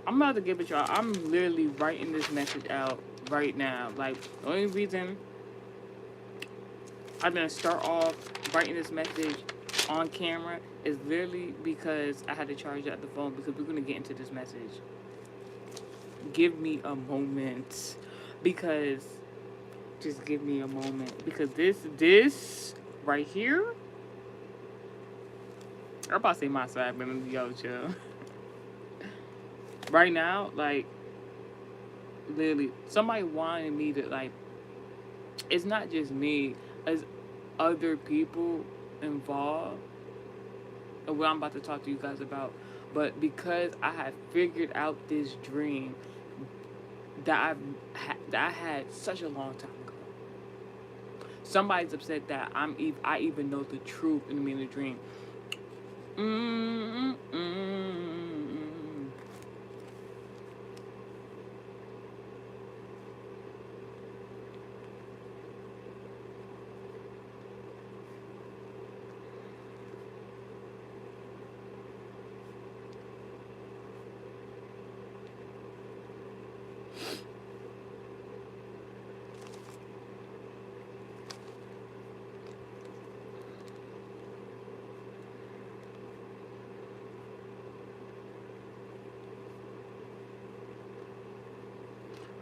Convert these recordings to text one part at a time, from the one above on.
I'm about to give it y'all. I'm literally writing this message out right now. Like, the only reason I'm gonna start off writing this message on camera is literally because I had to charge out the phone because we're gonna get into this message. Give me a moment, because just give me a moment, because this right here, I'm about to say my side, but yo, chill. Right now, like, literally, somebody wanted me to, like, it's not just me, it's other people involved, and what I'm about to talk to you guys about. But because I have figured out this dream that I had such a long time ago, somebody's upset that I even know the truth in the meaning of the dream. Mm-mm-mm.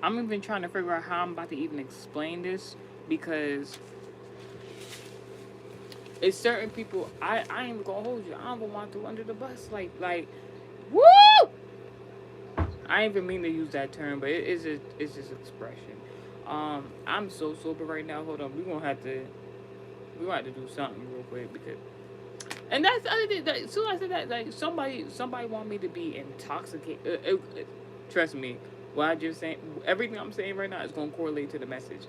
I'm even trying to figure out how I'm about to even explain this, because it's certain people I ain't even gonna hold you. I don't even want to under the bus. Like woo! I ain't even mean to use that term, but it's just expression. I'm so sober right now. Hold on, we gonna have to do something real quick, because and that's the other thing. Like, as soon as I said that, like, somebody want me to be intoxicated. Trust me, what I just saying, everything I'm saying right now is gonna correlate to the message.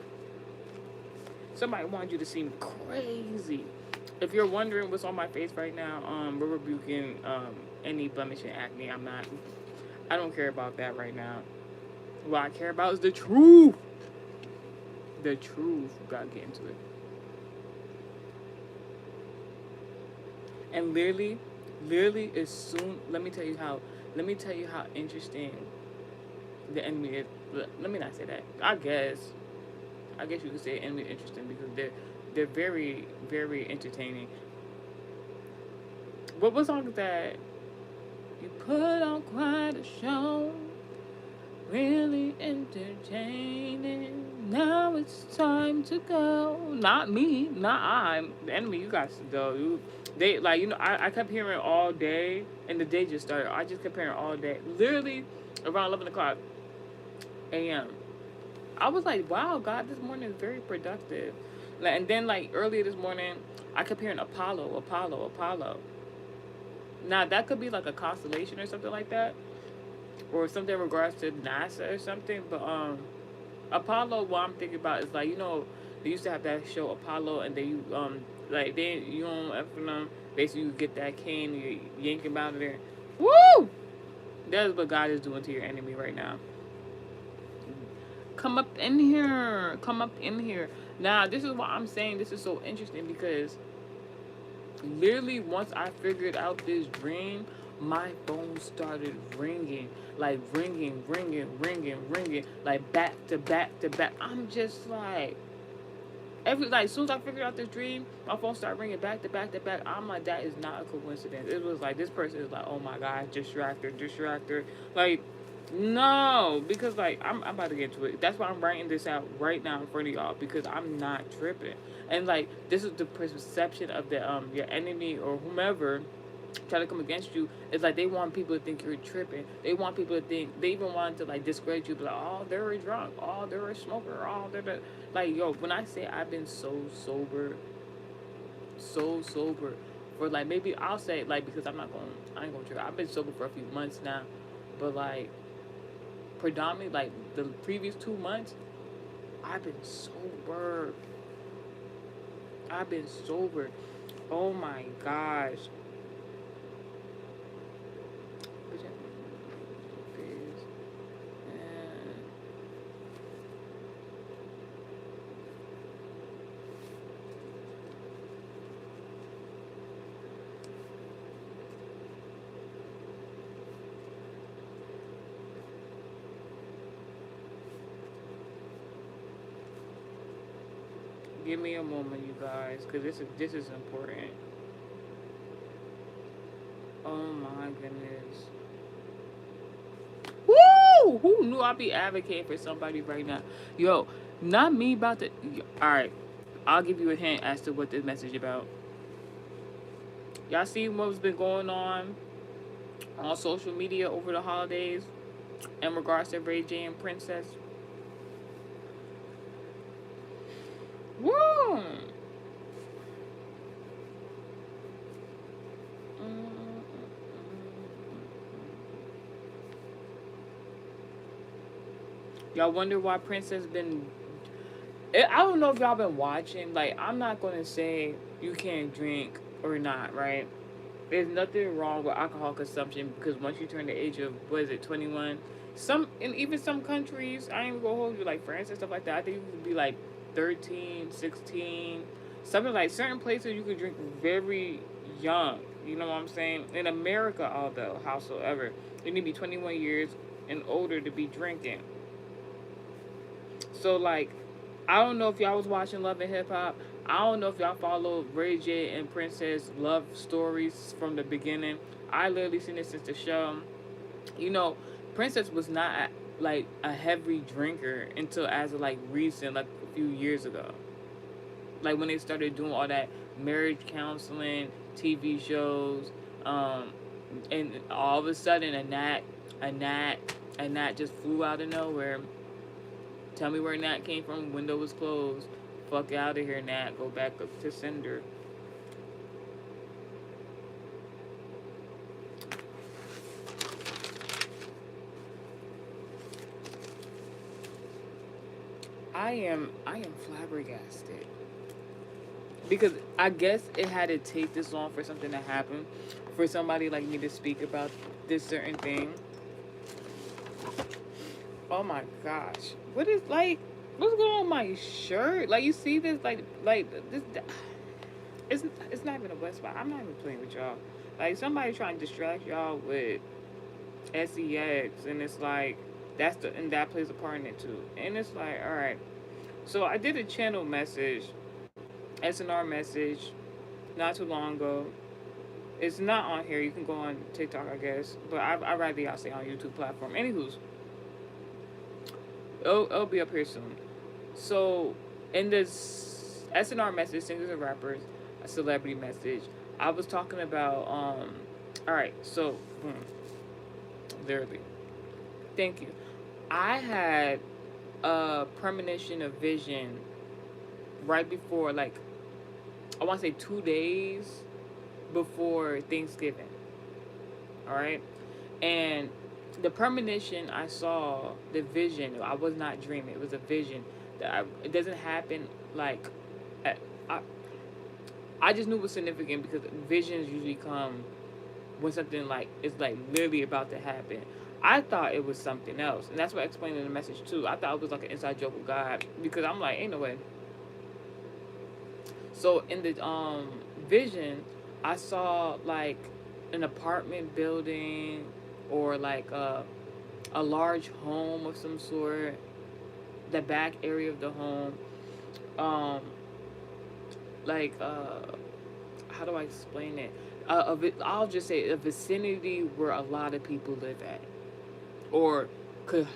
Somebody wants you to seem crazy. If you're wondering what's on my face right now, we're rebuking any blemish and acne. I'm not. I don't care about that right now. What I care about is the truth. The truth. Gotta get into it. And literally, as soon. Let me tell you how interesting the enemy is. Let me not say that. I guess you could say enemy interesting, because they're very very entertaining. What song is that? You put on quite a show, really entertaining. Now it's time to go. Not me, not I. The enemy, you guys though. They like, I kept hearing all day, and the day just started. I just kept hearing all day. Literally around 11 o'clock a.m. I was like, wow, God, this morning is very productive. Like, and then like earlier this morning, I kept hearing Apollo, Apollo, Apollo. Now that could be like a constellation or something like that, or something in regards to NASA or something. But Apollo, what I'm thinking about is, like, they used to have that show Apollo, and then you don't ever them. Basically, you get that cane, and you yank him out of there. Woo! That's what God is doing to your enemy right now. Come up in here. Come up in here. Now, this is what I'm saying. This is so interesting, because literally once I figured out this dream, my phone started ringing, like ringing, ringing, ringing, ringing, like back to back to back. I'm just like, as soon as I figured out this dream, my phone started ringing back to back to back. I'm like, that is not a coincidence. It was like, this person is like, oh my god, distractor, distractor. Like, no, because like I'm about to get to it. That's why I'm writing this out right now in front of y'all, because I'm not tripping. And like, this is the perception of the your enemy or whomever try to come against you. It's like they want people to think you're tripping. They want people to think, they even want to like discredit you, be like, oh, they're a drunk, oh, they're a smoker, oh, they're like, yo, when I say I've been so sober for like, maybe I'll say, like, because I ain't gonna trip. I've been sober for a few months now, but like predominantly like the previous 2 months, I've been sober. I've been sober. Oh my gosh. Give me a moment, you guys, because this is important. Oh my goodness. Woo! Who knew I'd be advocating for somebody right now? Yo, not me about the. All right, I'll give you a hint as to what this message about. Y'all see what's been going on social media over the holidays in regards to Ray J and Princess? Woo! Y'all wonder why Princess been. I don't know if y'all been watching. Like, I'm not gonna say you can't drink or not, right? There's nothing wrong with alcohol consumption because once you turn the age of, what is it, 21, some, and even some countries, I ain't gonna hold you, like France and stuff like that, I think you could be like 13, 16, something, like certain places you could drink very young. You know what I'm saying? In America, although, howsoever, you need to be 21 years and older to be drinking. So, like, I don't know if y'all was watching Love and Hip Hop. I don't know if y'all follow Ray J and Princess love stories from the beginning. I literally seen it since the show. You know, Princess was not like a heavy drinker until as of like recent, like a few years ago. Like when they started doing all that marriage counseling, TV shows, um, and all of a sudden a gnat, a gnat just flew out of nowhere. Tell me where Nat came from. Window was closed. Fuck out of here, Nat. Go back up to Cinder. I am flabbergasted because I guess it had to take this long for something to happen, for somebody like me to speak about this certain thing. Oh my gosh, what is like? What's going on with my shirt? Like you see this? Like this? It's not even a wet spot. I'm not even playing with y'all. Like somebody trying to distract y'all with sex, and it's like and that plays a part in it too. And it's like, all right. So I did a channel message, SNR message, not too long ago. It's not on here. You can go on TikTok, I guess. But I'd rather y'all say on YouTube platform. Anywho's, it'll be up here soon. So in this SNR message, singers and rappers, a celebrity message, I was talking about all right, so literally. Thank you. I had a premonition of vision right before, like, I want to say 2 days before Thanksgiving. All right. And the premonition I saw, the vision, I was not dreaming. It was a vision. It doesn't happen like, I, I, I just knew it was significant because visions usually come when something like is like literally about to happen. I thought it was something else, and that's what I explained in the message too. I thought it was like an inside joke with God because I'm like, ain't no way. So in the vision, I saw like an apartment building or like a large home of some sort, the back area of the home, um, like how do I explain it? I'll just say a vicinity where a lot of people live at, or could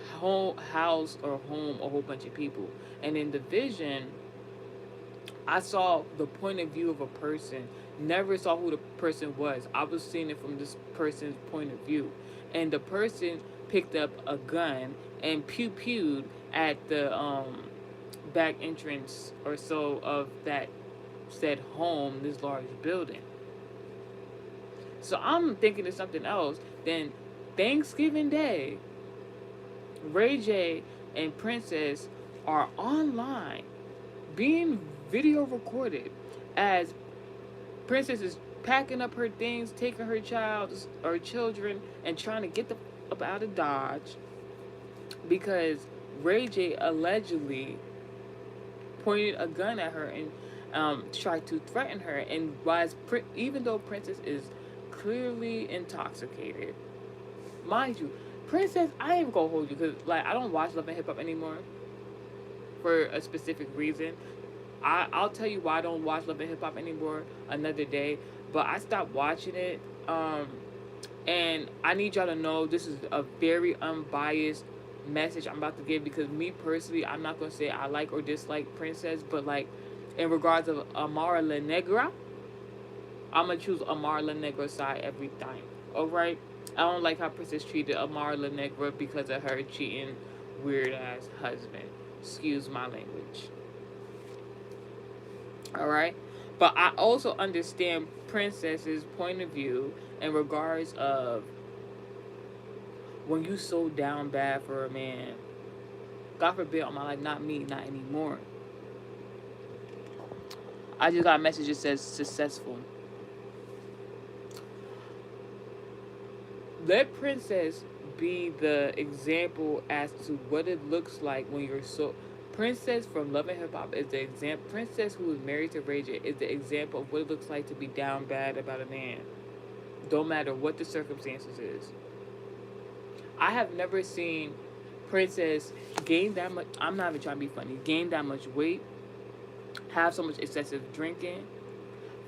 house or home a whole bunch of people. And in the vision, I saw the point of view of a person. Never saw who the person was. I was seeing it from this person's point of view, and the person picked up a gun and pew pewed at the back entrance or so of that said home, this large building. So I'm thinking of something else. Then Thanksgiving Day, Ray J and Princess are online being video recorded as Princess is packing up her things, taking her child or children, and trying to get the up out of Dodge because Ray J allegedly pointed a gun at her and tried to threaten her. And even though Princess is clearly intoxicated, mind you, Princess, I ain't gonna hold you because like I don't watch Love and Hip Hop anymore for a specific reason. I'll tell you why I don't watch Love and Hip Hop anymore another day. But I stopped watching it. And I need y'all to know this is a very unbiased message I'm about to give, because me personally, I'm not gonna say I like or dislike Princess, but like in regards of Amara La Negra, I'm gonna choose Amara La Negra's side every time. Alright? I don't like how Princess treated Amara La Negra because of her cheating weird ass husband. Excuse my language. Alright? But I also understand Princess's point of view in regards of when you so down bad for a man. God forbid on my life, not me, not anymore. I just got a message that says successful. Let Princess be the example as to what it looks like when you're so. Princess from Love and Hip Hop is the example. Princess, who is married to Ray J, is the example of what it looks like to be down bad about a man. Don't matter what the circumstances is. I have never seen Princess gain that much. I'm not even trying to be funny. Gain that much weight. Have so much excessive drinking.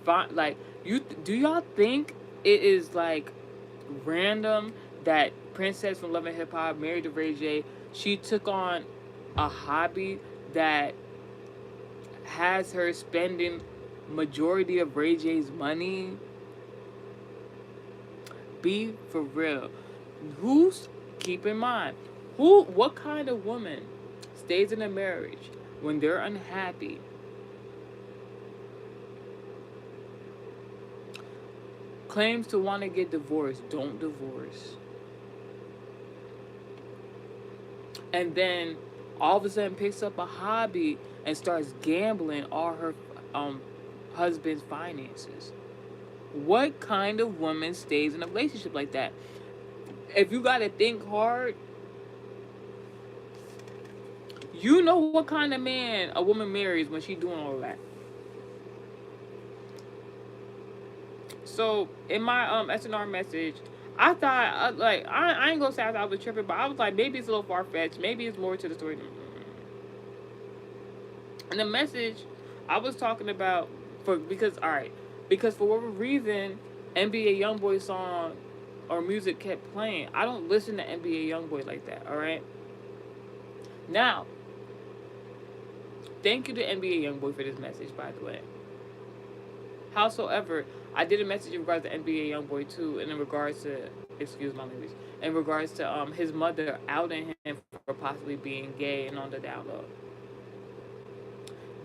Like you, do y'all think it is like random that Princess from Love and Hip Hop married to Ray J? She took on a hobby that has her spending majority of Ray J's money. Be for real. Who's keep in mind what kind of woman stays in a marriage when they're unhappy, claims to want to get divorced, don't divorce, and then all of a sudden picks up a hobby and starts gambling all her husband's finances? What kind of woman stays in a relationship like that? If you gotta think hard, you know what kind of man a woman marries when she doing all that. So in my SNR message, I thought I ain't gonna say I was tripping, but I was like, maybe it's a little far fetched, maybe it's more to the story. And the message I was talking about because for whatever reason NBA YoungBoy song or music kept playing. I don't listen to NBA YoungBoy like that. All right. Now, thank you to NBA YoungBoy for this message, by the way. Howsoever, I did a message in regards to NBA YoungBoy too, and in regards to, excuse my language, in regards to his mother outing him for possibly being gay and on the down low.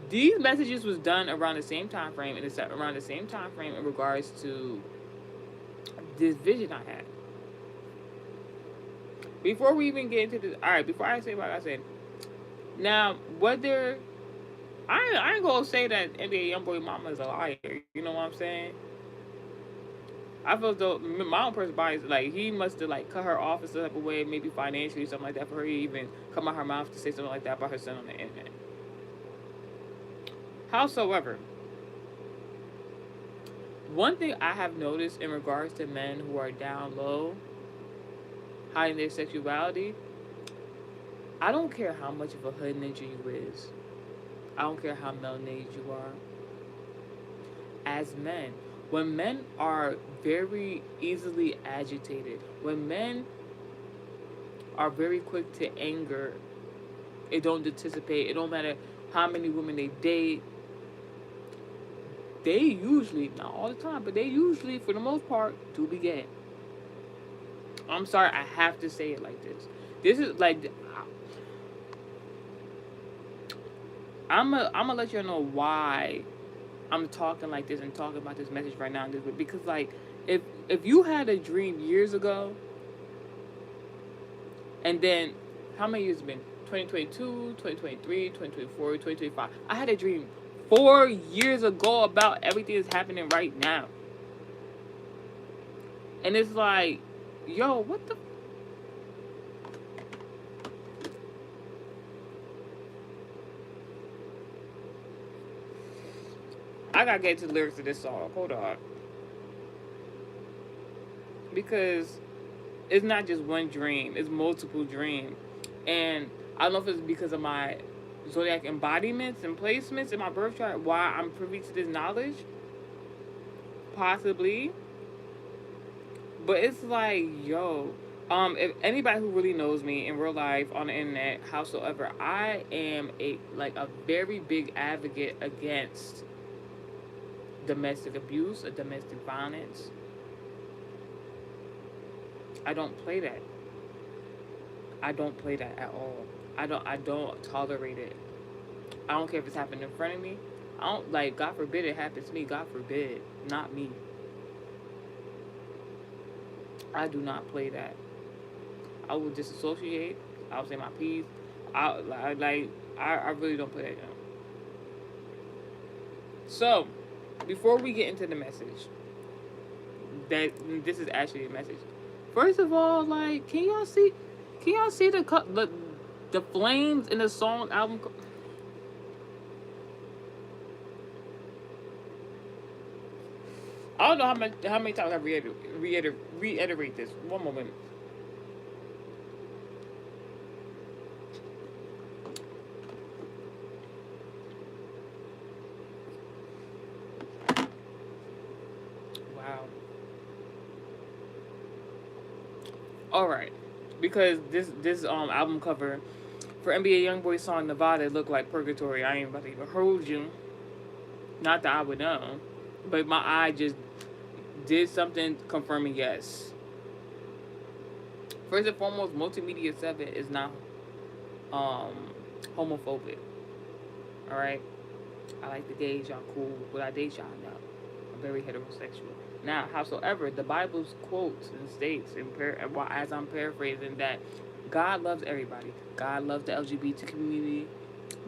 These messages was done around the same time frame, and it's around the same time frame in regards to this vision I had. Before we even get into this, all right. Before I say what I said, now whether I ain't gonna say that NBA YoungBoy mama is a liar. You know what I'm saying? I feel as though my own personal bias, like he must have like cut her off in some type of way, maybe financially, something like that, for her to even come out her mouth to say something like that about her son on the internet. Howsoever, one thing I have noticed in regards to men who are down low, hiding their sexuality, I don't care how much of a hood ninja you is. I don't care how melanated you are. As men, when men are very easily agitated, when men are very quick to anger, it don't anticipate, it don't matter how many women they date, they usually, not all the time, but they usually, for the most part, do be gay. I'm sorry, I have to say it like this. This is like, I'm gonna let you know why I'm talking like this and talking about this message right now. Because like, if you had a dream years ago, and then how many years has it been? 2022, 2023, 2024, 2025. I had a dream 4 years ago about everything that's happening right now. And it's like, yo, what the? I gotta get to the lyrics of this song. Hold on. Because it's not just one dream, it's multiple dreams. And I don't know if it's because of my zodiac embodiments and placements in my birth chart, why I'm privy to this knowledge, possibly. But it's like, yo, if anybody who really knows me in real life on the internet, howsoever, I am a very big advocate against domestic abuse or domestic violence. I don't play that. I don't play that at all. I don't tolerate it. I don't care if it's happening in front of me. I don't like, God forbid it happens to me. God forbid. Not me. I do not play that. I will disassociate. I'll say my piece. I really don't play that. So, before we get into the message, that this is actually a message. First of all, like, can y'all see the flames in the song album? I don't know how many times I reiterate this. One moment. Wow. All right, because this album cover for NBA YoungBoy song Nevada looked like purgatory. I ain't about to even hold you. Not that I would know, but my eye just did something confirming yes. First and foremost, Multimedia 7 is not um homophobic. All right, I like the gays, y'all cool. But I date y'all now. I'm very heterosexual. Now, howsoever, the Bible's quotes and states, as I'm paraphrasing, that God loves everybody. God loves the LGBT community.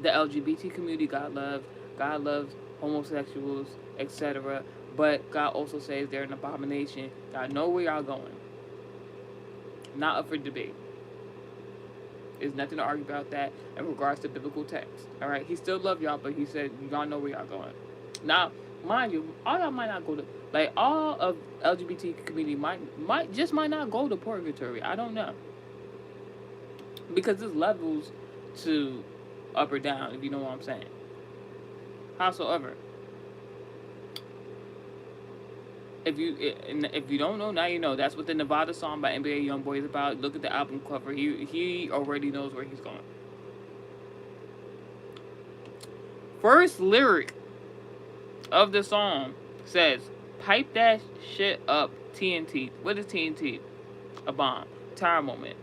The LGBT community, God loves homosexuals, etc. But God also says they're an abomination. God know where y'all going. Not up for debate. There's nothing to argue about that in regards to biblical text. All right, He still love y'all, but He said y'all know where y'all going. Now, mind you, all y'all might not go to, like, all of LGBT community might not go to purgatory. I don't know, because there's levels to up or down, if you know what I'm saying. Howsoever, if you don't know, now you know. That's what the Nevada song by NBA YoungBoy is about. Look at the album cover. He already knows where he's going. First lyric of the song says, "Pipe that shit up, TNT." What is TNT? A bomb. Tower moment.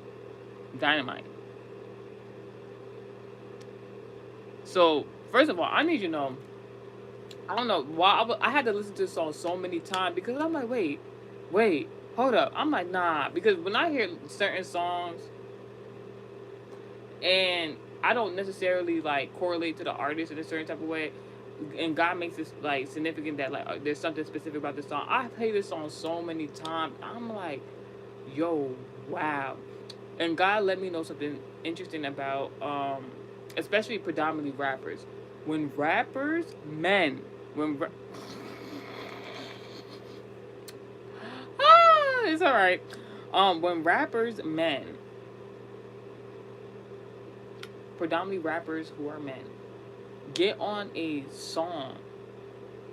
Dynamite. So, first of all, I need you to know, I don't know why I had to listen to this song so many times, because I'm like, wait, hold up. I'm like, nah, because when I hear certain songs and I don't necessarily like correlate to the artist in a certain type of way, and God makes this like significant that like there's something specific about this song. I play this song so many times. I'm like, yo, wow. And God let me know something interesting about especially predominantly rappers. When rappers, men, when it's all right. When rappers, men, predominantly rappers who are men, get on a song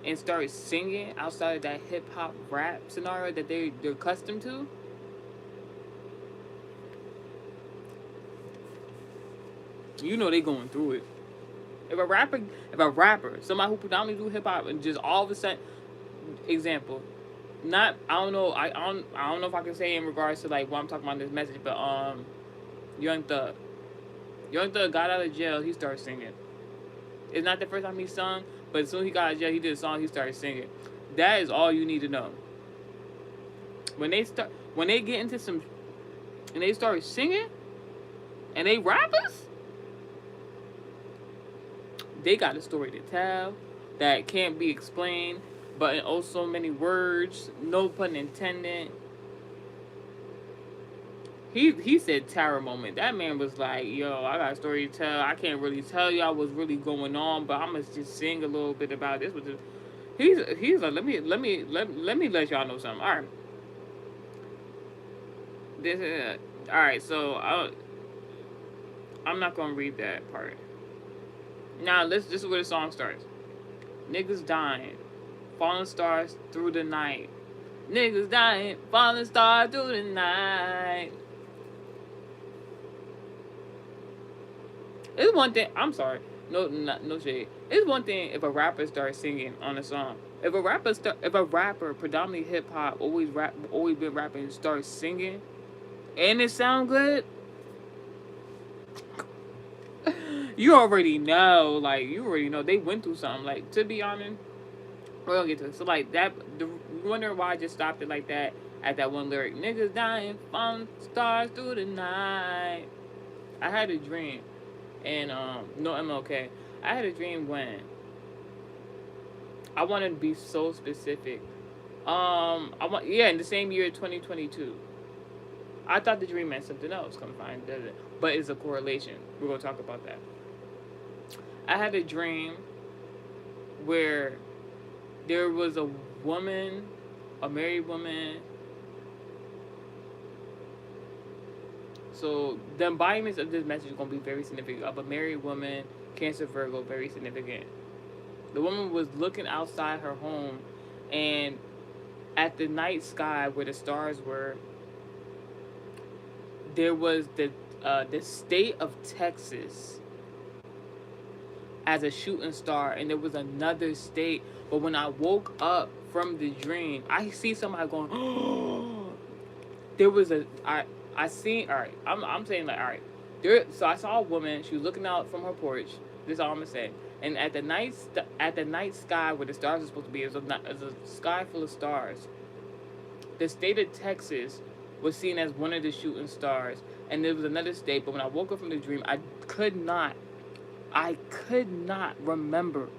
and start singing outside of that hip hop rap scenario that they're accustomed to, you know they going through it. If a rapper, somebody who predominantly do hip hop, and just all of a sudden, example, not I don't know if I can say in regards to like what I'm talking about in this message, but Young Thug, Young Thug got out of jail, he started singing. It's not the first time he sung, but as soon as he got out of jail, he did a song, he started singing. That is all you need to know. When they get into some, and they start singing, and they rappers, they got a story to tell that can't be explained, but in oh so many words, no pun intended. He said tower moment. That man was like, yo, I got a story to tell. I can't really tell y'all what's really going on, but I'm gonna just sing a little bit about this. He's like, let me let y'all know something. All right, this all right. So I'm not gonna read that part. Now, this is where the song starts. Niggas dying, falling stars through the night. Niggas dying, falling stars through the night. It's one thing. I'm sorry. No shade. It's one thing if a rapper starts singing on a song. If a rapper, predominantly hip hop, always been rapping, starts singing, and it sound good, you already know. Like you already know they went through something. Like to be honest, we're gonna get to it. So like that. You wonder why I just stopped it like that at that one lyric. Niggas dying, falling stars through the night. I had a dream, and no MLK. I had a dream when I wanted to be so specific. In the same year, 2022. I thought the dream meant something else. Come find it, but it's a correlation. We're gonna talk about that. I had a dream where there was a woman, a married woman. So the embodiments of this message is gonna be very significant. Of a married woman, Cancer Virgo, very significant. The woman was looking outside her home, and at the night sky where the stars were, there was the state of Texas as a shooting star, and there was another state. But when I woke up from the dream, I see somebody going, oh, there was I seen, all right, I'm saying like, all right, so I saw a woman, she was looking out from her porch. This is all I'm gonna say. And at the night sky where the stars are supposed to be, there's a sky full of stars. The state of Texas was seen as one of the shooting stars, and there was another state. But when I woke up from the dream, I could not remember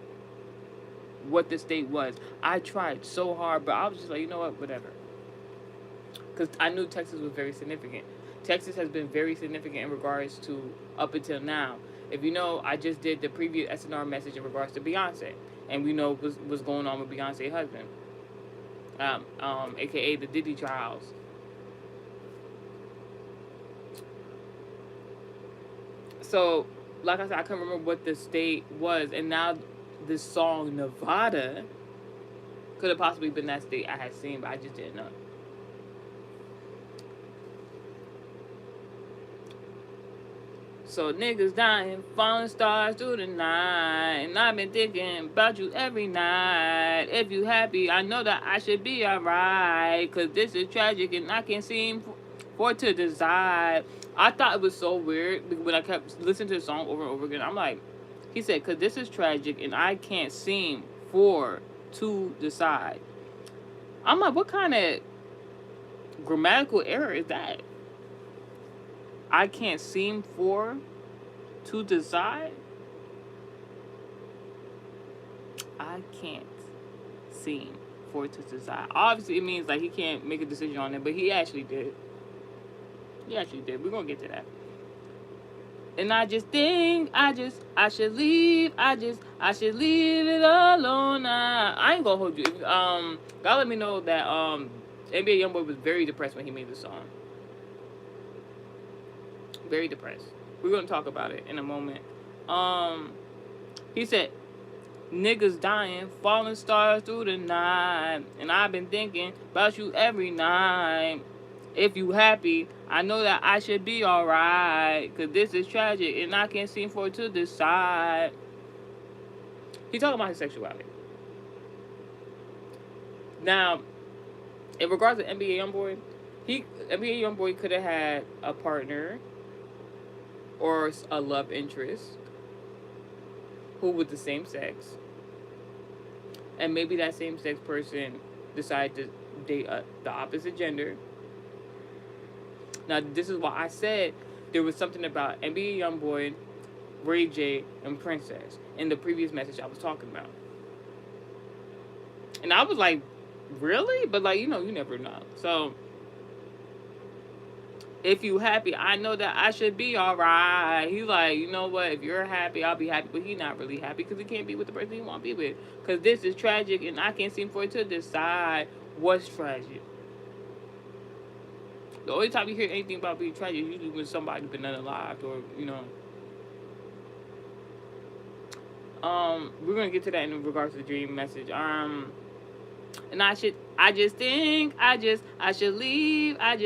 what the state was. I tried so hard, but I was just like, you know what, whatever. Because I knew Texas was very significant. Texas has been very significant in regards to up until now. If you know, I just did the previous SNR message in regards to Beyonce, and we know what's going on with Beyonce's husband, aka the Diddy trials. So, like I said, I couldn't remember what the state was, and now this song Nevada could have possibly been that state I had seen, but I just didn't know. So niggas dying, falling stars through the night, and I've been thinking about you every night. If you happy, I know that I should be alright, cause this is tragic and I can't seem for to decide. I thought it was so weird when I kept listening to the song over and over again. I'm like, he said, cause this is tragic and I can't seem for to decide. I'm like, what kind of grammatical error is that? I can't seem for to decide. I can't seem for to decide. Obviously, it means like he can't make a decision on it, but he actually did. He actually did. We're gonna get to that. And I just think I should leave. I should leave it alone now. I ain't gonna hold you. God let me know that NBA YoungBoy was very depressed when he made this song. Very depressed. We're gonna talk about it in a moment. He said, niggas dying, falling stars through the night, and I've been thinking about you every night. If you happy, I know that I should be alright, cause this is tragic and I can't seem for it to decide. He's talking about his sexuality. Now, in regards to NBA YoungBoy, NBA YoungBoy could have had a partner or a love interest who was the same sex, and maybe that same sex person decided to date the opposite gender. Now, this is why I said there was something about NBA YoungBoy, Ray J, and Princess in the previous message I was talking about. And I was like, really? But like, you know, you never know. So, if you happy, I know that I should be alright. He's like, you know what? If you're happy, I'll be happy. But he's not really happy because he can't be with the person he want to be with. Because this is tragic and I can't seem for it to decide what's tragic. The only time you hear anything about being tragic is usually when somebody's been unalived or, you know. We're gonna get to that in regards to the dream message. And I just think, I should leave, I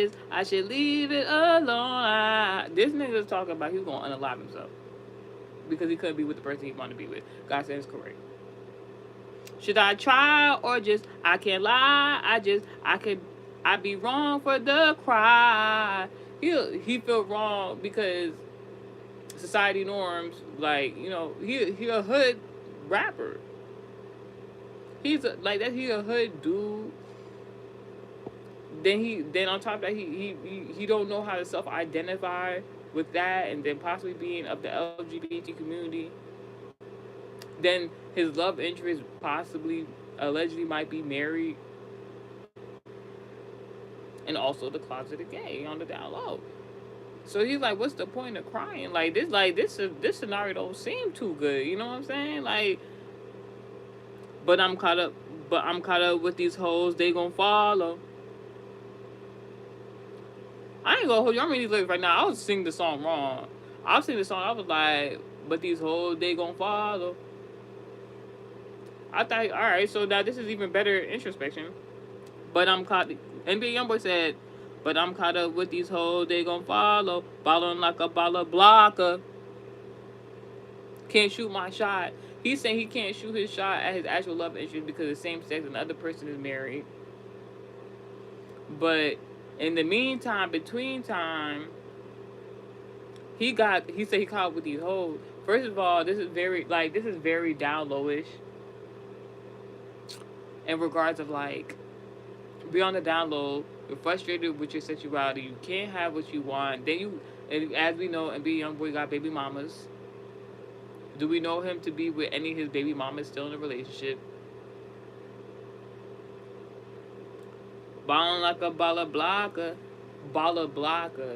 should leave it alone. This nigga's talking about he's gonna unalive himself because he couldn't be with the person he wanted to be with. God says correct. Should I try or just, I can't lie, I be wrong for the cry. He feel wrong because society norms, like, he a hood rapper. He a hood dude. Then on top of that, he don't know how to self identify with that, and then possibly being of the LGBT community. Then his love interest possibly, allegedly, might be married, and also the closeted gay on the down low. So he's like, what's the point of crying? This scenario don't seem too good. You know what I'm saying? But I'm caught up. But I'm caught up with these hoes. They gon' follow. I ain't gonna hold you. I'm reading these lyrics right now. I was singing the song wrong. I was singing the song. I was like, but these hoes, they gon' follow. I thought, all right, so now this is even better introspection. But I'm caught. NBA YoungBoy said, but I'm caught up with these hoes. They gon' follow. Following like a baller blocker. Can't shoot my shot. He's saying he can't shoot his shot at his actual love interest because the same sex and the other person is married. But in the meantime, between time, he said he caught up with these hoes. First of all, this is very down lowish. In regards of be on the down low, you're frustrated with your sexuality, you can't have what you want. And as we know, NBA YoungBoy got baby mamas. Do we know him to be with any of his baby mamas still in a relationship? Ballin' like a baller blocker.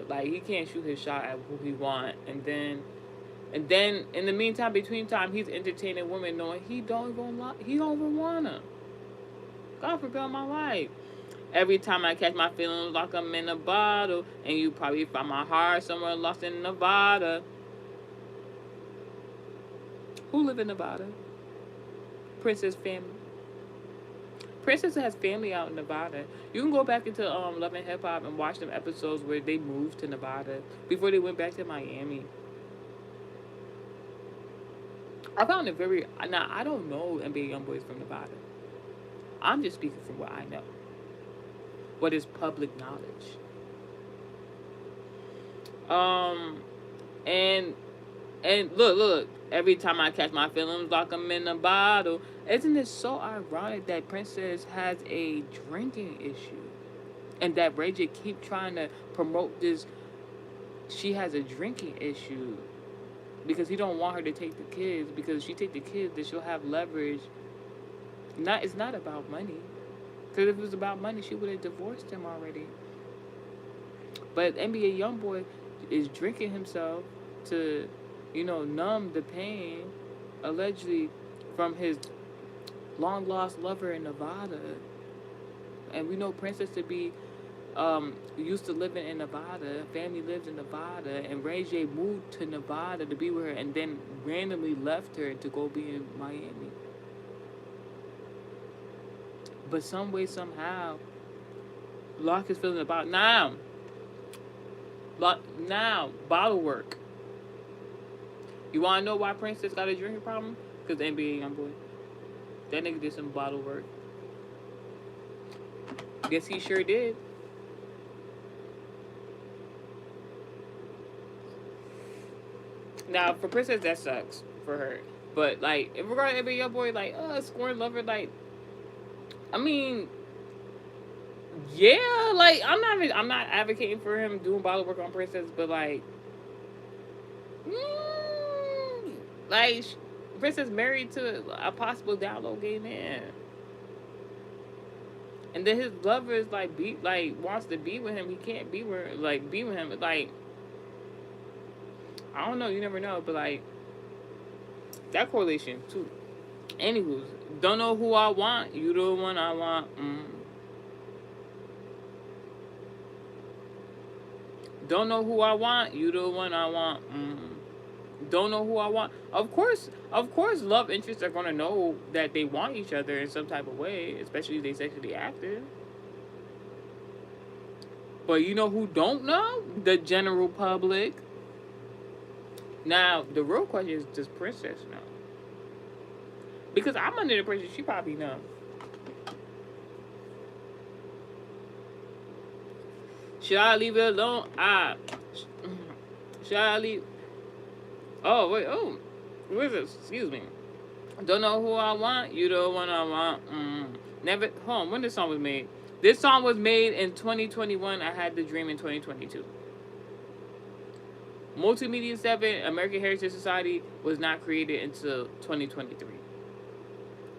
Like, he can't shoot his shot at who he want. And then in the meantime, between time, he's entertaining women knowing he don't even want them. God forbid my life. Every time I catch my feelings like I'm in a bottle, and you probably find my heart somewhere lost in Nevada. Who live in Nevada? Princess family. Princess has family out in Nevada. You can go back into Love and Hip Hop and watch them episodes where they moved to Nevada before they went back to Miami. I found it very. Now, I don't know NBA YoungBoy from Nevada. I'm just speaking from what I know. What is public knowledge? And look. Every time I catch my feelings like I'm in a bottle. Isn't it so ironic that Princess has a drinking issue, and that Ray J keep trying to promote this? She has a drinking issue because he don't want her to take the kids, because if she take the kids, then she'll have leverage. It's not about money, because if it was about money, she would have divorced him already. But NBA YoungBoy is drinking himself to, numb the pain, allegedly, from his long lost lover in Nevada. And we know Princess to be used to living in Nevada. Family lives in Nevada, and Ray J moved to Nevada to be with her, and then randomly left her to go be in Miami. But some way, somehow, lock his feelings about now, bottle work. You want to know why Princess got a drinking problem? Because the NBA YoungBoy. That nigga did some bottle work. Guess he sure did. Now, for Princess, that sucks for her. But, in regard to NBA YoungBoy, scoring lover, I mean, yeah, I'm not advocating for him doing bottle work on Princess, but, Princess married to a possible down low gay man, and then his lover is wants to be with him. He can't be with him. I don't know. You never know, but that correlation too. Anywho, don't know who I want. You the one I want. Don't know who I want. You the one I want. Don't know who I want. Of course, love interests are gonna know that they want each other in some type of way, especially if they sexually active. But you know who don't know? The general public. Now, the real question is, does Princess know? Because I'm under the impression she probably know. Should I leave it alone? Should I leave? Oh wait. Oh, what is this? Excuse me. Don't know who I want. You the one I want. Never. Hold on. When this song was made? This song was made in 2021. I had the dream in 2022. Multimedia 7, American Heritage Society was not created until 2023.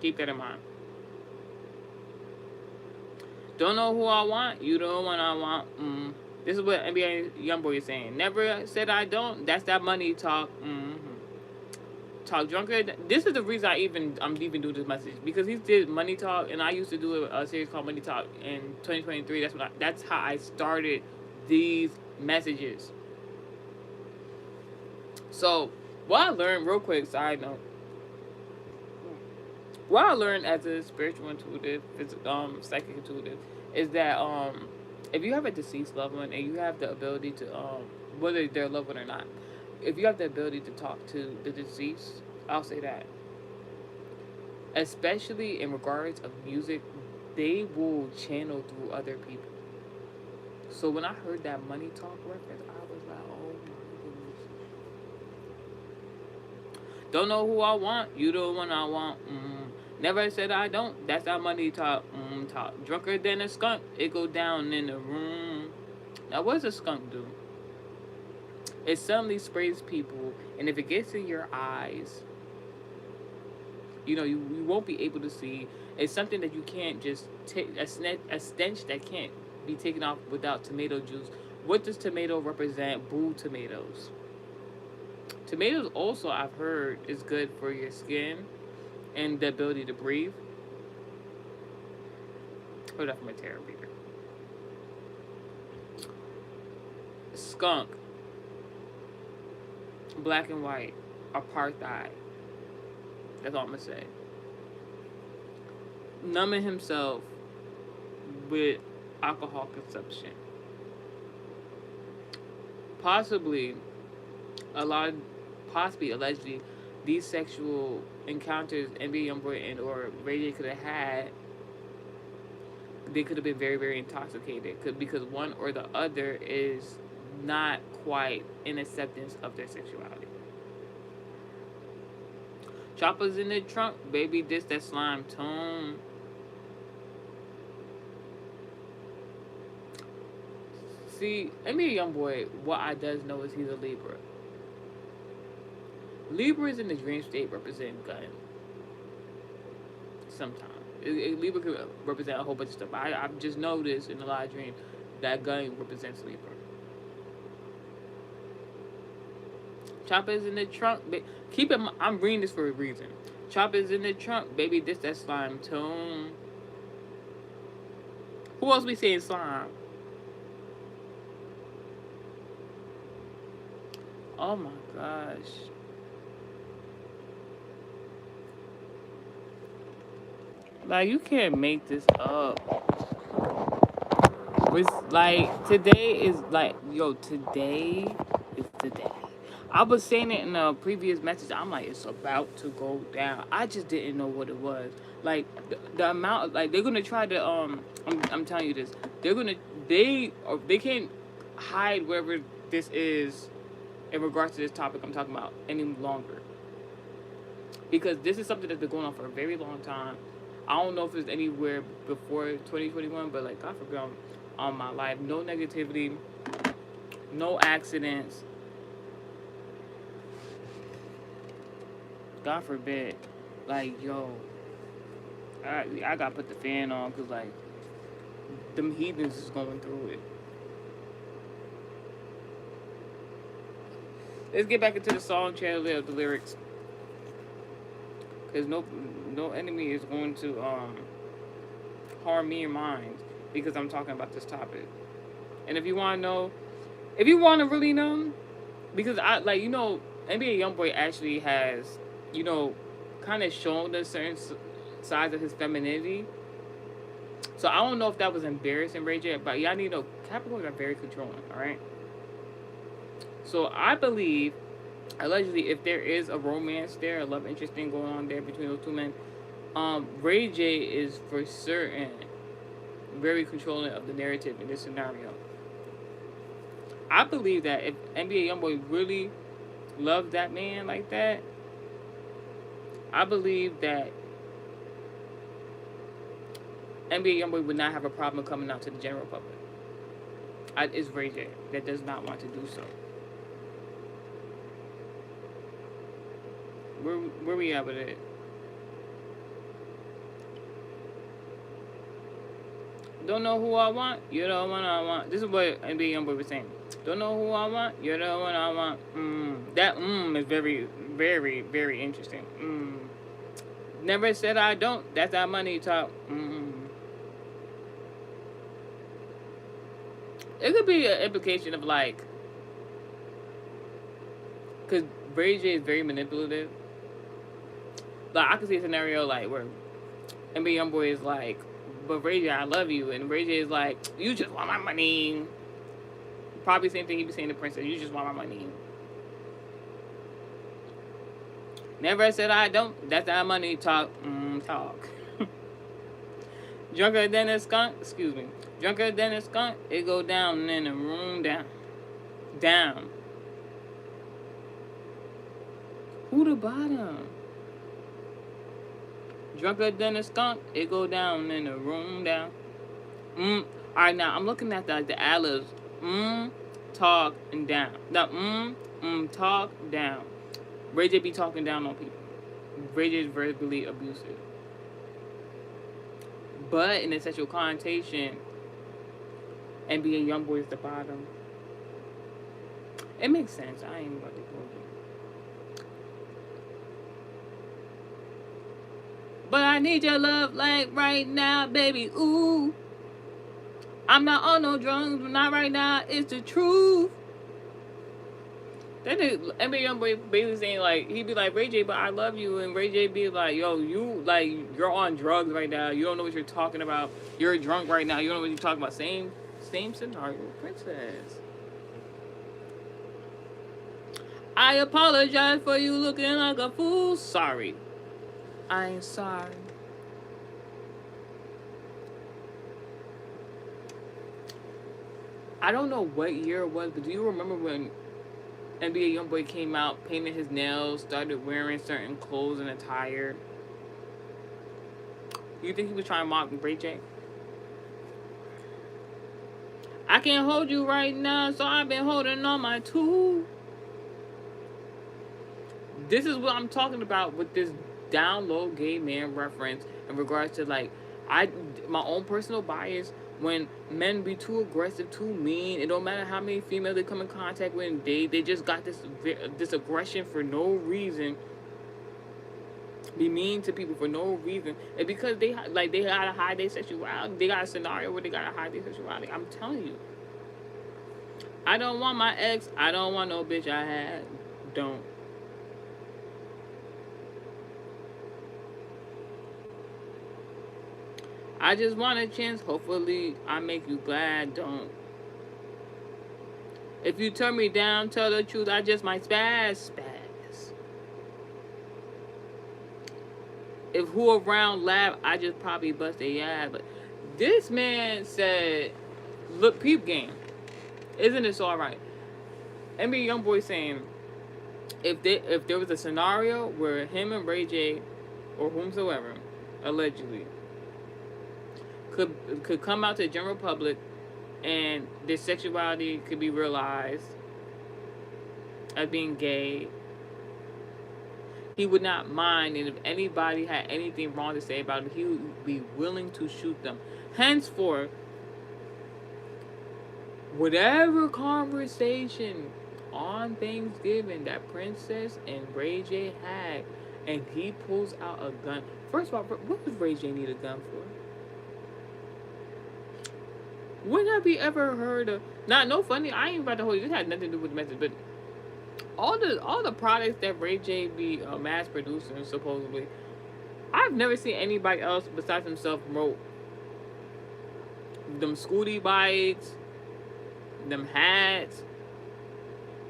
Keep that in mind. Don't know who I want. You the one I want. This is what NBA YoungBoy is saying. Never said I don't. That's that money talk. Talk drunker. This is the reason I'm even doing this message, because he did Money Talk, and I used to do a series called Money Talk in 2023. That's how I started these messages. So what I learned, real quick side note, what I learned as a spiritual intuitive, psychic intuitive, is that if you have a deceased loved one and you have the ability to whether they're loved one or not, if you have the ability to talk to the deceased, I'll say that. Especially in regards of music, they will channel through other people. So when I heard that Money Talk reference, I was like, oh my goodness. Don't know who I want. You the one I want. Never said I don't. That's how Money Talk. Talk drunker than a skunk. It go down in the room. Now what does a skunk do? It suddenly sprays people, and if it gets in your eyes, you won't be able to see. It's something that you can't just take, a stench that can't be taken off without tomato juice. What does tomato represent? Blue tomatoes. Tomatoes also, I've heard, is good for your skin and the ability to breathe. Hold up, my tarot reader. Skunk. Black and white. Apartheid. That's all I'm gonna say. Numbing himself with alcohol consumption. Possibly, allegedly, these sexual encounters NBA YoungBoy and or Ray J could have had, they could have been very, very intoxicated, because one or the other is not quite in acceptance of their sexuality. Choppers in the trunk, baby, this that slime tone. See, NBA YoungBoy, what I does know is he's a Libra. Libras in the dream state represent gun. Sometimes. Libra could represent a whole bunch of stuff. I've just noticed in a lot of dreams that gun represents Libra. Choppers in the trunk. Keep it. I'm reading this for a reason. Choppers in the trunk, baby. This that slime tone. Who else be saying slime? Oh my gosh. Like, you can't make this up. It's like, today is like, today is the day. I was saying it in a previous message. I'm like, it's about to go down. I just didn't know what it was. Like, the amount, like, they're gonna try to, I'm telling you this. They can't hide wherever this is in regards to this topic I'm talking about any longer. Because this is something that's been going on for a very long time. I don't know if it's anywhere before 2021, but like, God forbid, on my life, no negativity, no accidents. God forbid, like, I gotta put the fan on, because like, them heathens is going through it. Let's get back into the song channel of the lyrics, because no enemy is going to harm me or mine because I'm talking about this topic. And if you want to know, if you want to really know, because NBA YoungBoy actually has, you know, kind of shown a certain side of his femininity. So I don't know if that was embarrassing Ray J, but y'all need to know Capricorns are very controlling, all right? So I believe, allegedly, if there is a romance there, a love interest thing going on there between those two men, Ray J is for certain very controlling of the narrative in this scenario. I believe that if NBA YoungBoy really loved that man like that, I believe that NBA YoungBoy would not have a problem coming out to the general public. It's Ray J that does not want to do so. Where we at with it? Don't know who I want, you're the one I want. This is what NBA YoungBoy was saying. Don't know who I want, you're the one I want. That is very, very, very interesting. Never said I don't. That's our money talk. It could be an implication of like, because Ray J is very manipulative. Like I could see a scenario like where NBA YoungBoy is like, but Ray J, I love you, and Ray J is like, you just want my money. Probably the same thing he'd be saying to Princess, you just want my money. Never said I don't. That's our money talk. Talk. Drunker than a skunk. Excuse me. Drunker than a skunk. It go down in the room. Down. Down. Who the bottom? Drunker than a skunk. It go down in the room. Down. Alright, now I'm looking at the ad-libs. Talk and down. Now, talk down. Ray J be talking down on people. Ray J is verbally abusive. But in a sexual connotation, NBA YoungBoy is the bottom. It makes sense. I ain't about to go there. But I need your love like right now, baby. Ooh. I'm not on no drugs, but not right now. It's the truth. Then NBA YoungBoy basically saying like, he'd be like, Ray J, but I love you, and Ray J be like, yo, you're on drugs right now. You don't know what you're talking about. You're drunk right now. You don't know what you're talking about. Same scenario, Princess. I apologize for you looking like a fool. Sorry. I ain't sorry. I don't know what year it was, but do you remember when NBA YoungBoy came out, painted his nails, started wearing certain clothes and attire? You think he was trying to mock Ray J? I can't hold you right now, so I've been holding on my tool. This is what I'm talking about with this down low gay man reference in regards to like, my own personal bias. When men be too aggressive, too mean, it don't matter how many females they come in contact with and they just got this aggression for no reason. Be mean to people for no reason. And because they gotta hide their sexuality. They got a scenario where they gotta hide their sexuality. I'm telling you. I don't want my ex. I don't want no bitch I had. Don't. I just want a chance. Hopefully, I make you glad. Don't. If you turn me down, tell the truth. I just might spaz. If who around laugh, I just probably bust their ass. But this man said, "Look, peep game. Isn't this all right?" NBA YoungBoy saying, if there was a scenario where him and Ray J, or whomsoever, allegedly, could come out to the general public and their sexuality could be realized as being gay, he would not mind, and if anybody had anything wrong to say about it, he would be willing to shoot them. Henceforth, whatever conversation on Thanksgiving that Princess and Ray J had, and he pulls out a gun. First of all, what does Ray J need a gun for? When have you ever heard of... No funny, I ain't about to hold you. This had nothing to do with the message, but all the products that Ray J be mass producing supposedly. I've never seen anybody else besides himself wrote them scooty bikes, them hats.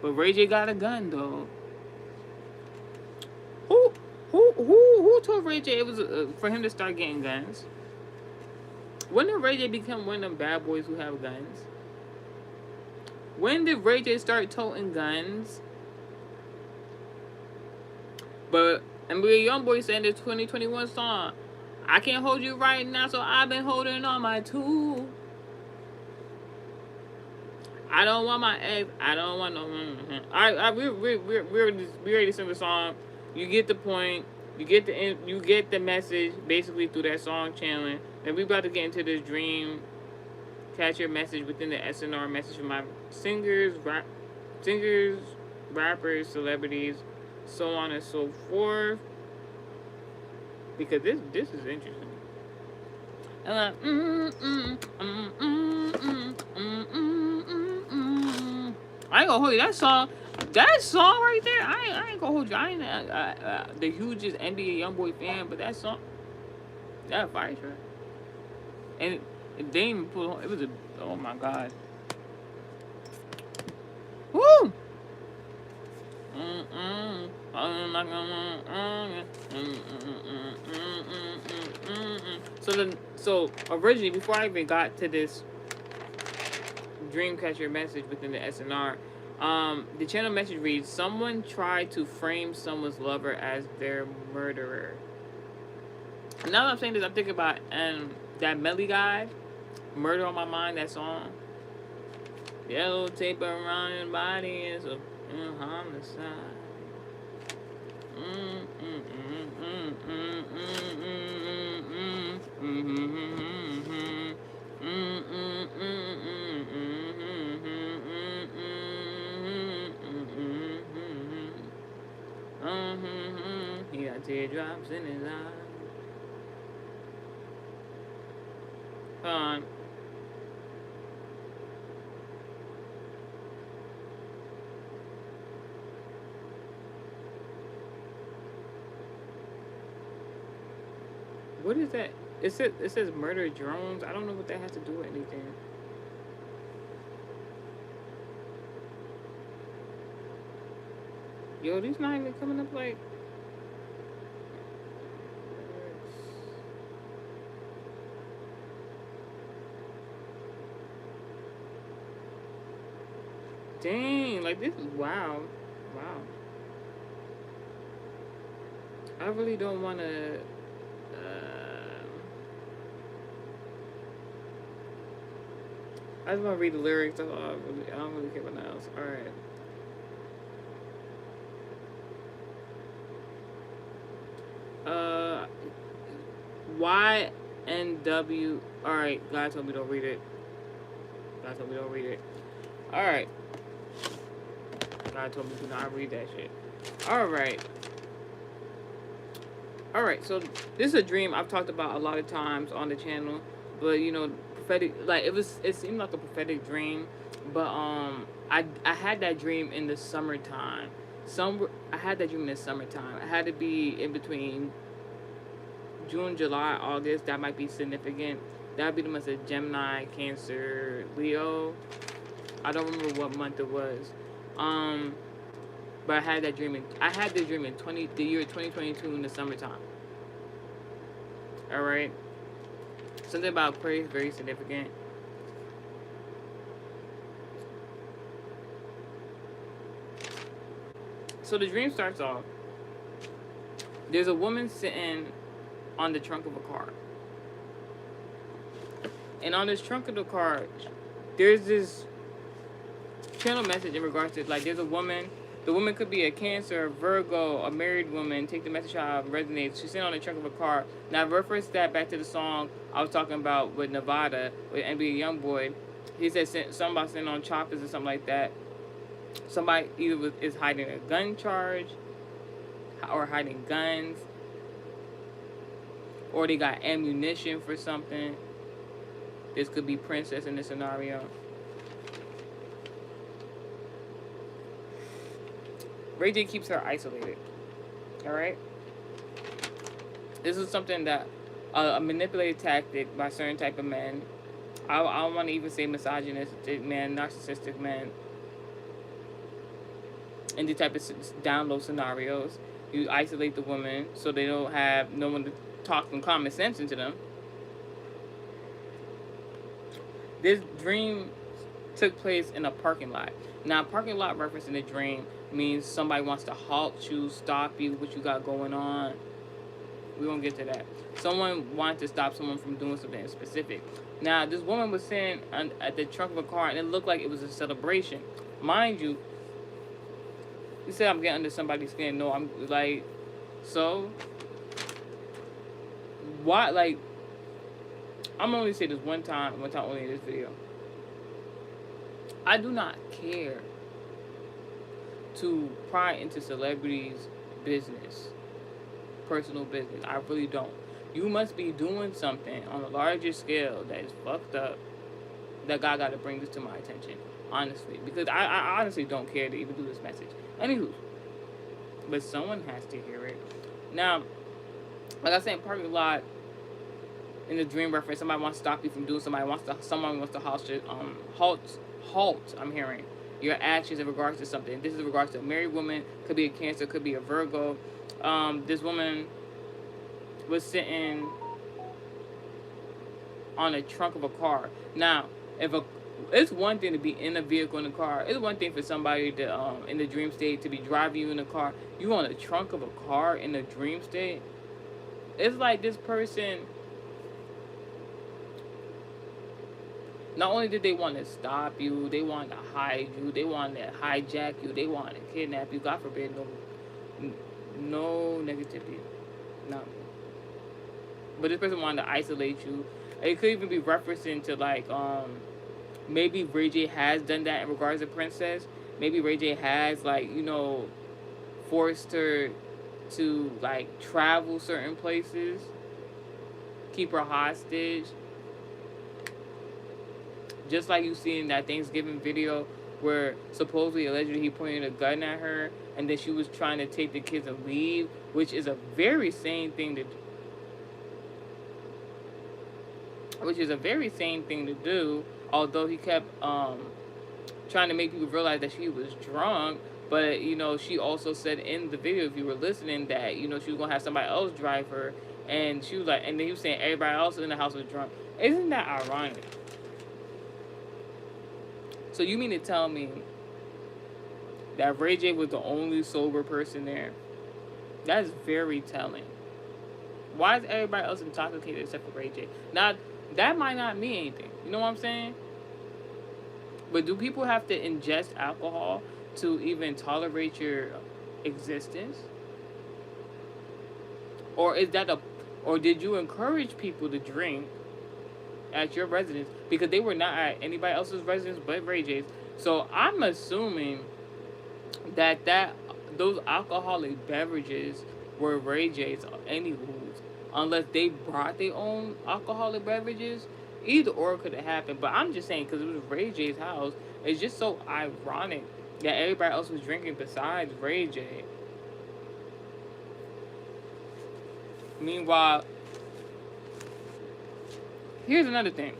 But Ray J got a gun though. Who who told Ray J it was for him to start getting guns? When did Ray J become one of them bad boys who have guns? When did Ray J start toting guns? But NBA YoungBoy said in the 2021 song, I can't hold you right now, so I've been holding on my tool. I don't want my ex. I don't want no. We already sing the song. You get the point. You get the message basically through that song channeling. And we about to get into this dream. Catch your message within the SNR message from my singers, rappers, celebrities, so on and so forth. Because this is interesting. And like, I ain't gonna hold you. That song right there. I ain't gonna hold you. I ain't the hugest NBA YoungBoy fan, but that song, that fire track, and they didn't even pull. It was a, oh my god, woo. So originally, before I even got to this Dreamcatcher message within the SNR, the channel message reads, someone tried to frame someone's lover as their murderer. Now that I'm saying this, I'm thinking about that Melly guy, Murder on My Mind, that song. Yellow tape around your body is a homicide. He got teardrops in his eyes. Hold on. What is that? It says murder drones. I don't know what that has to do with anything. Yo, these not even coming up like. Dang, like this is wow. I really don't want to. I just want to read the lyrics. I don't really care what else. All right. YNW. All right. God told me don't read it. All right. God told me do not read that shit. All right. So this is a dream I've talked about a lot of times on the channel, but prophetic, like it seemed like a prophetic dream, but I had that dream in the summertime. I had It had to be in between June, July, August. That might be significant. That would be the months of Gemini, Cancer, Leo. I don't remember what month it was. But I had that dream in the year 2022 in the summertime. All right. Something about Aquarius very significant. So the dream starts off. There's a woman sitting on the trunk of a car. And on this trunk of the car, there's this channel message in regards to, like, there's a woman. The woman could be a Cancer, a Virgo, a married woman. Take the message how it resonates. She's sitting on the trunk of a car. Now, reference that back to the song I was talking about with Nevada, with NBA YoungBoy. He said something about sitting on choppers or something like that. Somebody either is hiding a gun charge or hiding guns. Or they got ammunition for something. This could be Princess in this scenario. Ray J keeps her isolated. All right. This is something that a manipulative tactic by certain type of men. I don't want to even say misogynistic men, narcissistic men, in these type of download scenarios. You isolate the woman so they don't have no one to talk some common sense into them. This dream took place in a parking lot. Now, parking lot reference in the dream means somebody wants to halt you, stop you, what you got going on. We won't get to that. Someone wanted to stop someone from doing something specific. Now, this woman was sitting at the trunk of a car, and it looked like it was a celebration. Mind you, you said I'm getting under somebody's skin. No, I'm like, so why? Like, I'm only say this one time only in this video. I do not care to pry into celebrities' business, personal business. I really don't. You must be doing something on a larger scale that is fucked up. That God got to bring this to my attention, honestly, because I honestly don't care to even do this message. Anywho, but someone has to hear it. Now, like I said, in parking lot, in the dream reference, somebody wants to stop you from doing someone wants to halt. I'm hearing your actions in regards to something. This is in regards to a married woman, could be a Cancer, could be a Virgo. This woman was sitting on a trunk of a car. Now, it's one thing to be in a vehicle in a car. It's one thing for somebody to in the dream state to be driving you in a car. You on the trunk of a car in the dream state. It's like this person. Not only did they want to stop you, they wanted to hide you, they wanted to hijack you, they wanted to kidnap you. God forbid, no negativity, not me. But this person wanted to isolate you. It could even be referencing to like maybe Ray J has done that in regards to Princess. Maybe Ray J has like forced her to like travel certain places, keep her hostage. Just like you see in that Thanksgiving video where supposedly, allegedly, he pointed a gun at her and then she was trying to take the kids and leave, which is a very sane thing to do. Although he kept trying to make people realize that she was drunk. But, she also said in the video, if you were listening, that, she was going to have somebody else drive her. And she was like, and then he was saying everybody else in the house was drunk. Isn't that ironic? So you mean to tell me that Ray J was the only sober person there? That's very telling. Why is everybody else intoxicated except for Ray J? Now, that might not mean anything. You know what I'm saying? But do people have to ingest alcohol to even tolerate your existence? Or did you encourage people to drink at your residence because they were not at anybody else's residence but Ray J's? So I'm assuming that those alcoholic beverages were Ray J's anywho's, unless they brought their own alcoholic beverages. Either or could have happened, but I'm just saying because it was Ray J's house. It's just so ironic that everybody else was drinking besides Ray J. Meanwhile, here's another thing.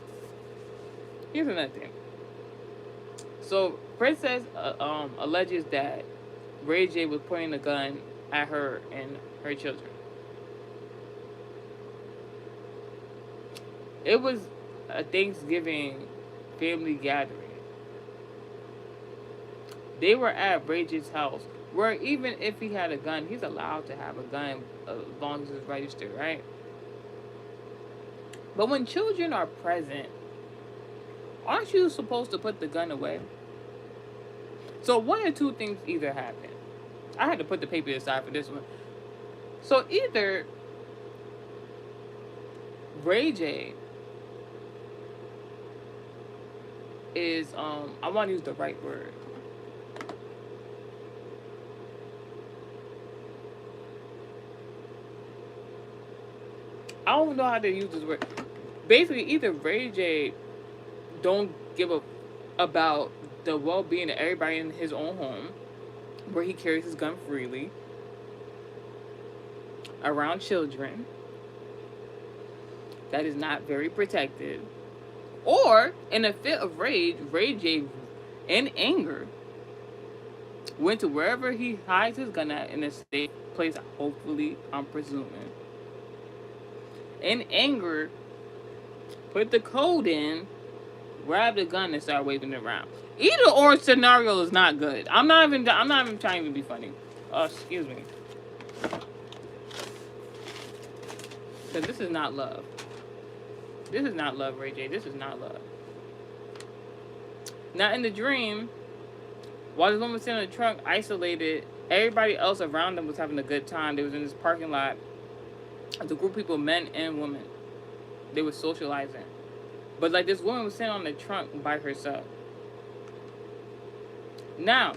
So, Princess alleges that Ray J was pointing a gun at her and her children. It was a Thanksgiving family gathering. They were at Ray J's house, where even if he had a gun, he's allowed to have a gun as long as it's registered, right? But when children are present, aren't you supposed to put the gun away? So one or two things either happen. I had to put the paper aside for this one. So either Ray J is, I want to use the right word. I don't know how to use this word. Basically, either Ray J don't give a about the well-being of everybody in his own home, where he carries his gun freely around children that is not very protected, or in a fit of rage, Ray J, in anger, went to wherever he hides his gun at in a safe place, hopefully, I'm presuming. In anger, put the code in, grabbed the gun and started waving it around. Either or scenario is not good. I'm not even trying to be funny. Excuse me. Because this is not love. This is not love, Ray J. This is not love. Now, in the dream, while this woman was sitting in the trunk, isolated, everybody else around them was having a good time. They was in this parking lot. It was a group of people, men and women. They were socializing. But, like, this woman was sitting on the trunk by herself. Now,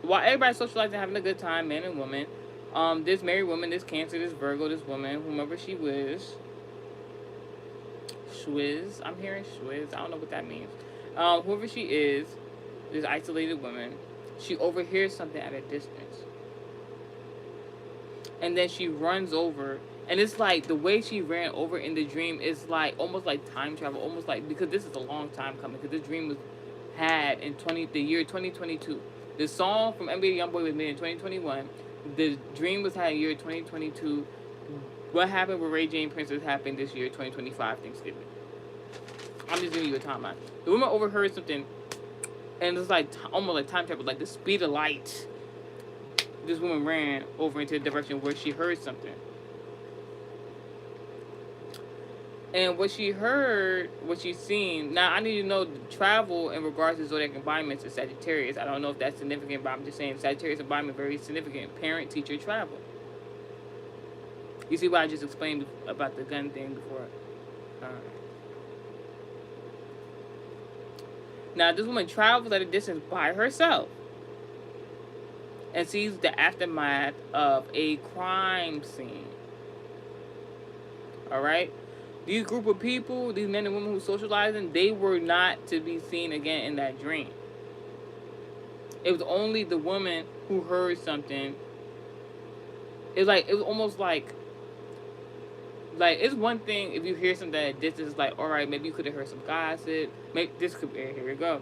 while everybody's socializing, having a good time, men and women, this married woman, this Cancer, this Virgo, this woman, whomever she was, Schwiz, I'm hearing Schwiz, I don't know what that means. Whoever she is, this isolated woman, she overhears something at a distance. And then she runs over, and it's like the way she ran over in the dream is like almost like time travel, almost like, because this is a long time coming, because this dream was had in the year 2022. The song from NBA YoungBoy was made in 2021. The dream was had in the year 2022. What happened with Ray J and Princess happened this year, 2025 Thanksgiving. I'm just giving you a timeline. The woman overheard something, and it's like almost like time travel, like the speed of light. This woman ran over into the direction where she heard something. And what she heard, what she's seen, now I need to know the travel in regards to zodiac embodiments of Sagittarius. I don't know if that's significant, but I'm just saying Sagittarius embodiment very significant. Parent, teacher, travel. You see what I just explained about the gun thing before? Now, this woman travels at a distance by herself and sees the aftermath of a crime scene. All right? These group of people, these men and women who socializing, they were not to be seen again in that dream. It was only the woman who heard something. It was almost like it's one thing if you hear something at a distance, it's like, all right, maybe you could have heard some gossip. Maybe this could be, here we go.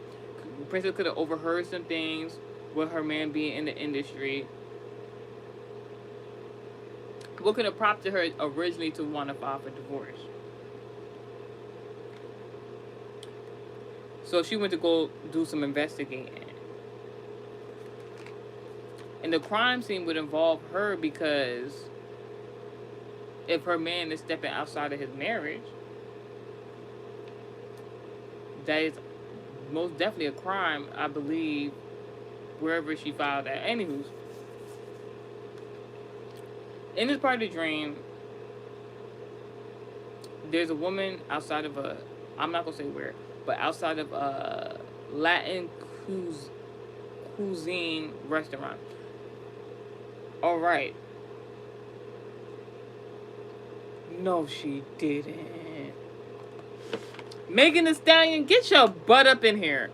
Princess could have overheard some things with her man being in the industry. What could have prompted her originally to want to file for divorce? So she went to go do some investigating. And the crime scene would involve her because if her man is stepping outside of his marriage, that is most definitely a crime, I believe, wherever she filed at. Anywho, in this part of the dream, there's a woman outside of I'm not going to say where, but outside of a Latin cuisine restaurant. All right. No, she didn't. Megan Thee Stallion, get your butt up in here.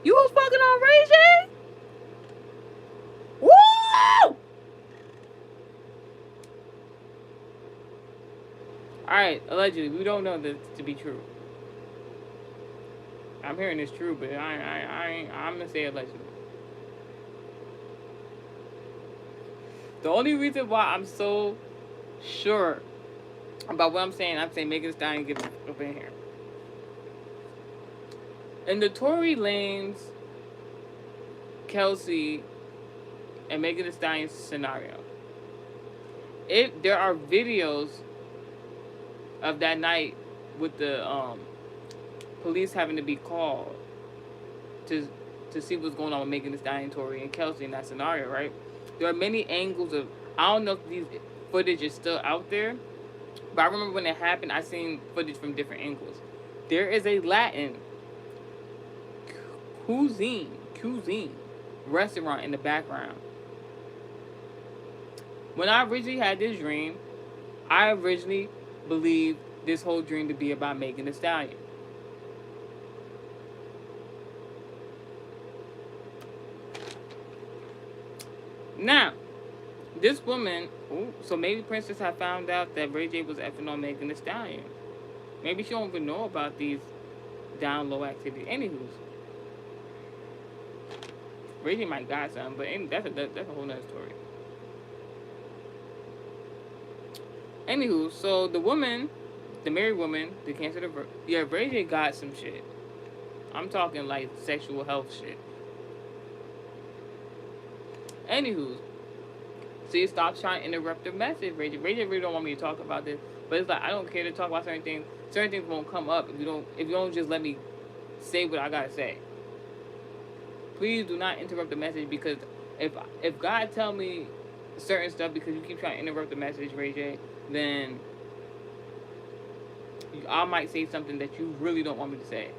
You was fucking on Ray J? Woo! Alright, allegedly. We don't know this to be true. I'm hearing it's true, but I'm gonna say allegedly. The only reason why I'm so sure about what I'm saying Megan Thee Stallion, get up in here. In the Tory Lanez, Kelsey, and Megan Thee Stallion scenario, there are videos of that night with the police having to be called to see what's going on with Megan Thee Stallion, Tory, and Kelsey in that scenario, right? There are many angles of, I don't know if these footage is still out there, but I remember when it happened, I seen footage from different angles. There is a Latin cuisine restaurant in the background. When I originally had this dream, I originally believed this whole dream to be about Megan Thee Stallion. Now, this woman, ooh, so maybe Princess had found out that Ray J was effing on Megan Thee Stallion. Maybe she don't even know about these down low activities. Anywho, Ray J might got something, but that's a whole nother story. Anywho, so the woman, the married woman, the cancer, yeah, Ray J got some shit. I'm talking like sexual health shit. Anywho, see, stop trying to interrupt the message, Ray J. Ray J really don't want me to talk about this, but it's like I don't care to talk about certain things. Certain things won't come up if you don't just let me say what I gotta say. Please do not interrupt the message, because if God tell me certain stuff because you keep trying to interrupt the message, Ray J, then I might say something that you really don't want me to say.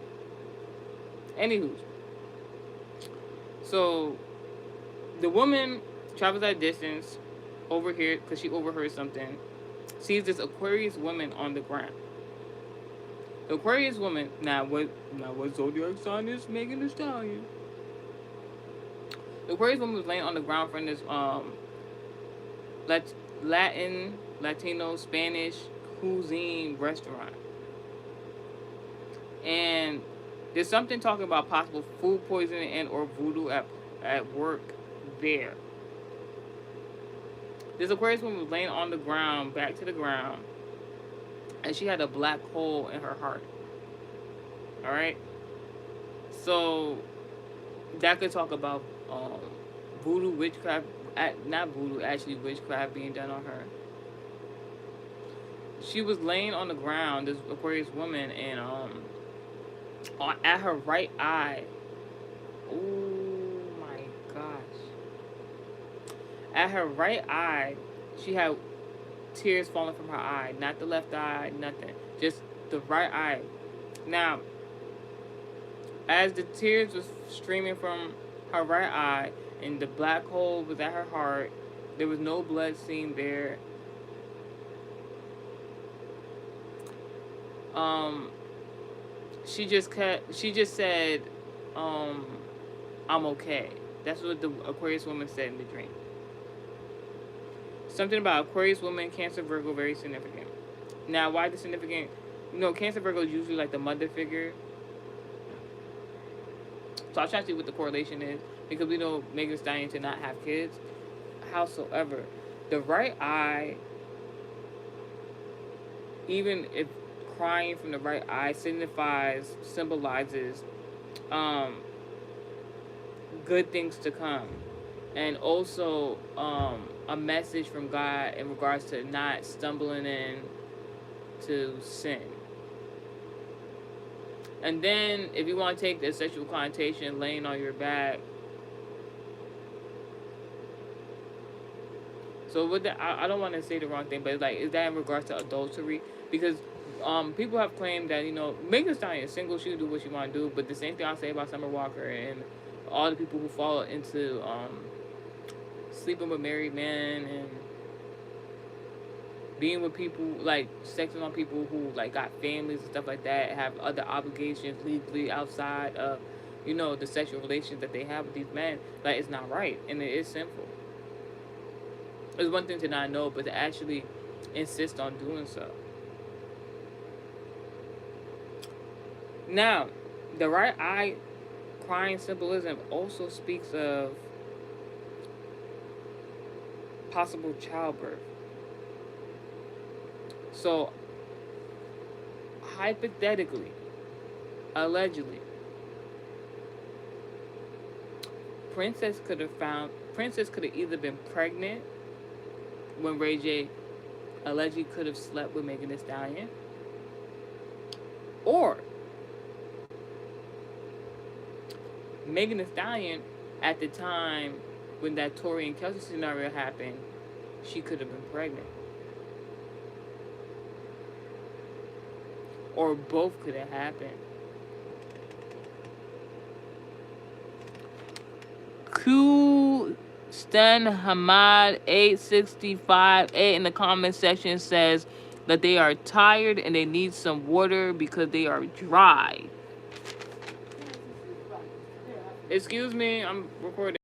Anywho, so the woman travels that distance over here because she overheard something. Sees this Aquarius woman on the ground. The Aquarius woman, now what zodiac sign is Megan Thee Stallion? The Aquarius woman was laying on the ground from this Latino, Spanish cuisine restaurant. And there's something talking about possible food poisoning and or voodoo at work there. This Aquarius woman was laying on the ground, back to the ground, and she had a black hole in her heart. Alright? So, that could talk about voodoo, witchcraft, not voodoo, actually witchcraft being done on her. She was laying on the ground, this Aquarius woman, and at her right eye, oh my gosh, at her right eye, she had tears falling from her eye, not the left eye, nothing, just the right eye. Now, as the tears was streaming from her right eye and the black hole was at her heart, there was no blood seen there. She just said, I'm okay. That's what the Aquarius woman said in the dream. Something about Aquarius woman, Cancer, Virgo, very significant. Now, why is it significant? You know, Cancer, Virgo is usually like the mother figure. So I'll try to see what the correlation is, because we know Megan Thee Stallion to not have kids. Howsoever, the right eye, even if crying from the right eye, symbolizes good things to come, and also a message from God in regards to not stumbling into sin. And then, if you want to take the sexual connotation, laying on your back. So with that, I don't want to say the wrong thing, but it's like, is that in regards to adultery? Because people have claimed that, you know, Megan Thee Stallion is single, she can do what she want to do, but the same thing I'll say about Summer Walker and all the people who fall into sleeping with married men and being with people, like sexing on people who like got families and stuff like that, have other obligations legally outside of, you know, the sexual relations that they have with these men. Like, it's not right, and it is sinful. It's one thing to not know, but to actually insist on doing so. Now, the right eye crying symbolism also speaks of possible childbirth. So, hypothetically, allegedly, Princess could have either been pregnant when Ray J allegedly could have slept with Megan Thee Stallion, or Megan Thee Stallion, at the time when that Tory and Kelsey scenario happened, she could have been pregnant. Or both could have happened. Q Stan Hamad 8658 in the comment section says that they are tired and they need some water because they are dry. Excuse me, I'm recording.